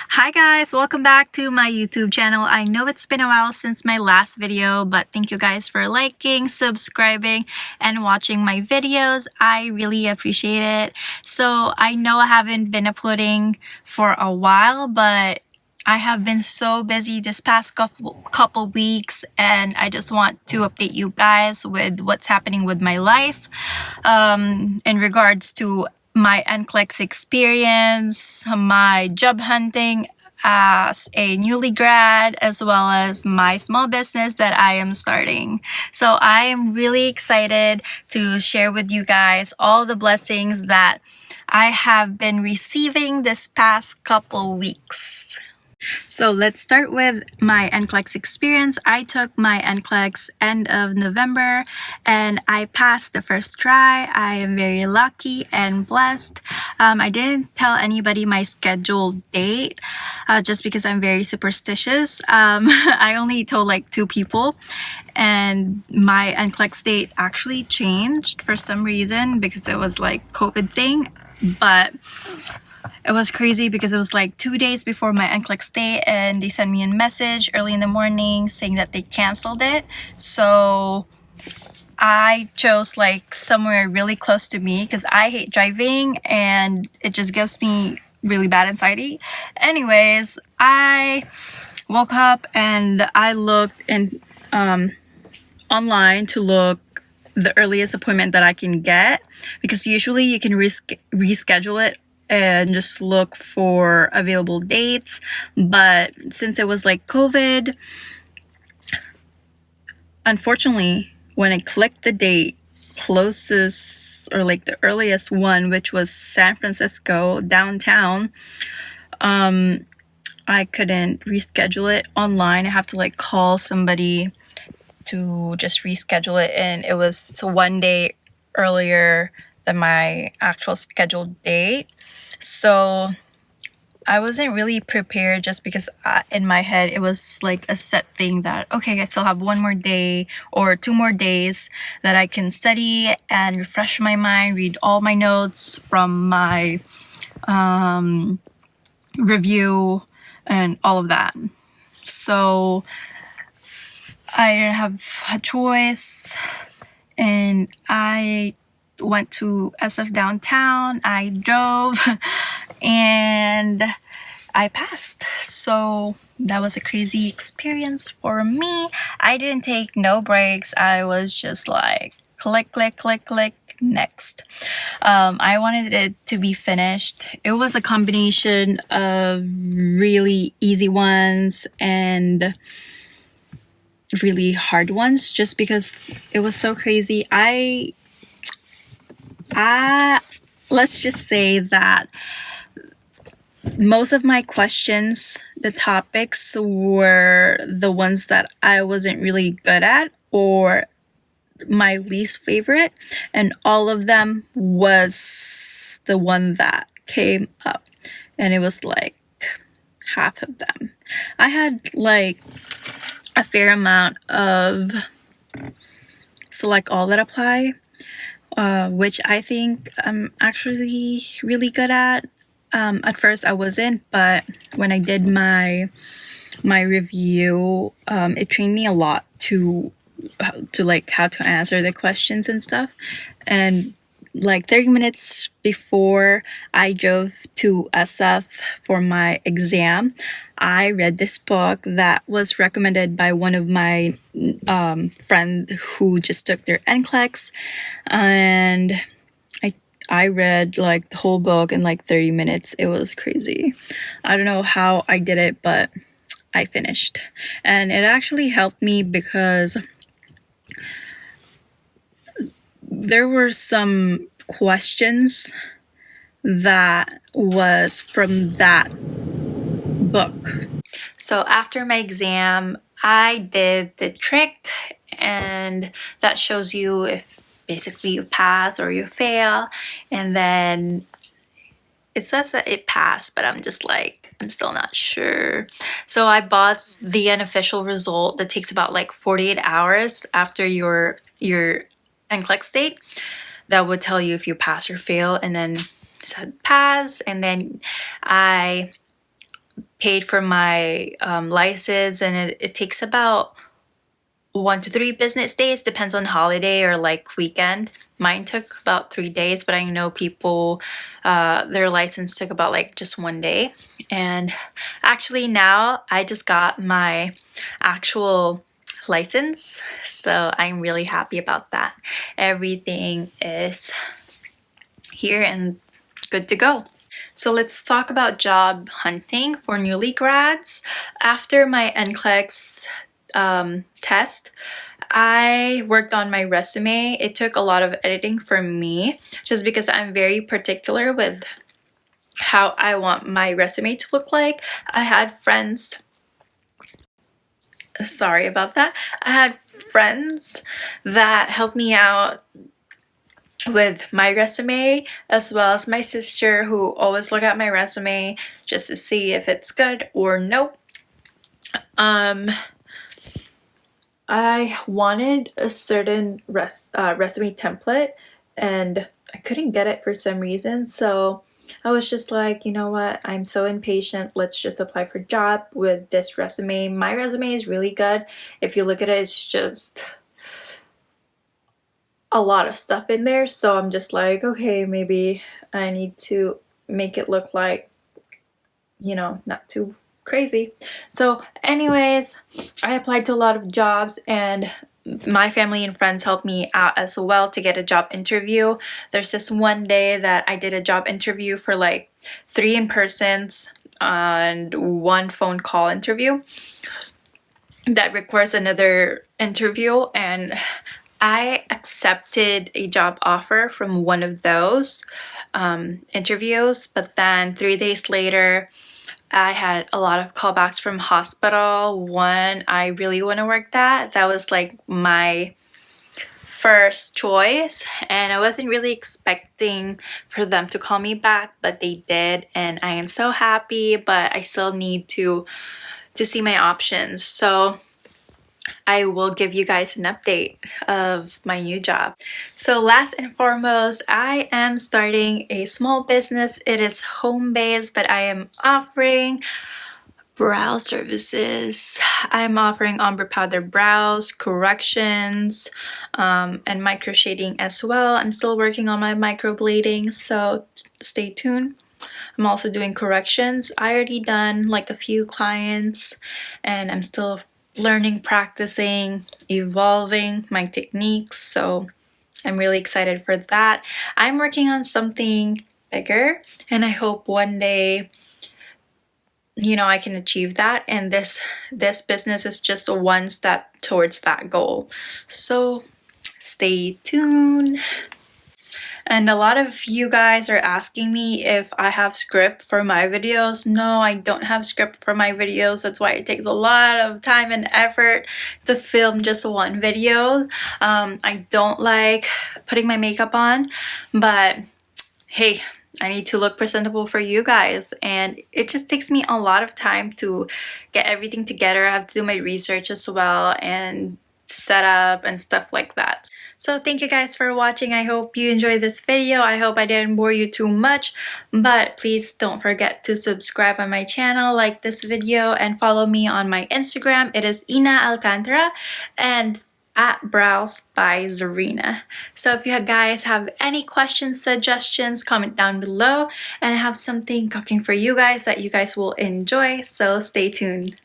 Hi guys, welcome back to my YouTube channel. I know it's been a while since my last video, but thank you guys for liking, subscribing, and watching my videos. I really appreciate it. So I know I haven't been uploading for a while, but I have been so busy this past couple weeks, and I just want to update you guys with what's happening with my life in regards to my Nclex experience, my job hunting as a newly grad, as well as my small business that I am starting. So I am really excited to share with you guys all the blessings that I have been receiving this past couple weeks. So let's start with my Nclex experience. I took my Nclex end of November and I passed the first try. I am very lucky and blessed. I didn't tell anybody my scheduled date just because I'm very superstitious. I only told like 2 people, and my Nclex date actually changed for some reason because it was like COVID thing, but it was crazy because it was like 2 days before my Nclex day, and they sent me a message early in the morning saying that they canceled it. So I chose like somewhere really close to me because I hate driving and it just gives me really bad anxiety. Anyways, I woke up and I looked in online to look the earliest appointment that I can get, because usually you can reschedule it and just look for available dates. But since it was like COVID, unfortunately, when I clicked the date closest or like the earliest one, which was San Francisco downtown, I couldn't reschedule it online. I have to like call somebody to just reschedule it, and it was 1 day earlier than my actual scheduled date. So I wasn't really prepared, just because in my head it was like a set thing that, okay, I still have 1 more day or 2 more days that I can study and refresh my mind, read all my notes from my review and all of that. So I didn't have a choice, and I went to SF downtown. I drove and I passed. So that was a crazy experience for me. I didn't take no breaks. I was just like click, click, click, click, next. I wanted it to be finished. It was a combination of really easy ones and really hard ones, just because it was so crazy. Let's just say that most of my questions, the topics, were the ones that I wasn't really good at or my least favorite, and all of them was the one that came up, and it was like half of them. I had like a fair amount of select all that apply, which I think I'm actually really good at. At first I wasn't, but when I did my review, it trained me a lot to like how to answer the questions and stuff. And like 30 minutes before I drove to SF for my exam, I read this book that was recommended by one of my friend who just took their Nclex, and I read like the whole book in like 30 minutes. It was crazy. I don't know how I did it, but I finished. And it actually helped me because there were some questions that was from that book. So after my exam, I did the trick, and that shows you if basically you pass or you fail, and then it says that it passed, but I'm just like, I'm still not sure. So I bought the unofficial result that takes about like 48 hours after your Nclex date. That would tell you if you pass or fail, and then it said pass, and then I paid for my license, and it takes about 1 to 3 business days, depends on holiday or like weekend. Mine took about 3 days, but I know people, their license took about like just 1 day. And actually now I just got my actual license, so I'm really happy about that. Everything is here and good to go. So let's talk about job hunting for newly grads. After my Nclex test, I worked on my resume. It took a lot of editing for me just because I'm very particular with how I want my resume to look like. I had friends, sorry about that. I had friends that helped me out with my resume, as well as my sister, who always look at my resume just to see if it's good or nope. I wanted a certain resume template and I couldn't get it for some reason, so I was just like, you know what, I'm so impatient, let's just apply for a job with this resume. My resume is really good. If you look at it, it's just a lot of stuff in there, so I'm just like, okay, maybe I need to make it look like, you know, not too crazy. So anyways, I applied to a lot of jobs, and my family and friends helped me out as well to get a job interview. There's this one day that I did a job interview for like 3 in-persons and 1 phone call interview that requires another interview, and I accepted a job offer from one of those interviews, but then 3 days later I had a lot of callbacks from hospital. One I really want to work that was like my first choice, and I wasn't really expecting for them to call me back, but they did, and I am so happy, but I still need to see my options. So I will give you guys an update of my new job. So last and foremost, I am starting a small business. It is home-based, but I am offering brow services. I'm offering ombre powder brows, corrections, and micro shading as well. I'm still working on my microblading, so stay tuned. I'm also doing corrections. I already done like a few clients, and I'm still learning, practicing, evolving my techniques, so I'm really excited for that. I'm working on something bigger, and I hope one day, you know, I can achieve that, and this business is just a one step towards that goal, so stay tuned. And a lot of you guys are asking me if I have script for my videos. No, I don't have script for my videos. That's why it takes a lot of time and effort to film just one video. I don't like putting my makeup on, but hey, I need to look presentable for you guys, and it just takes me a lot of time to get everything together. I have to do my research as well and set up and stuff like that. So thank you guys for watching. I hope you enjoyed this video. I hope I didn't bore you too much, but please don't forget to subscribe on my channel, like this video, and follow me on my Instagram. It is Ina Alcantara and at Brows by Zarina. So if you guys have any questions, suggestions, comment down below, and I have something cooking for you guys that you guys will enjoy, so stay tuned.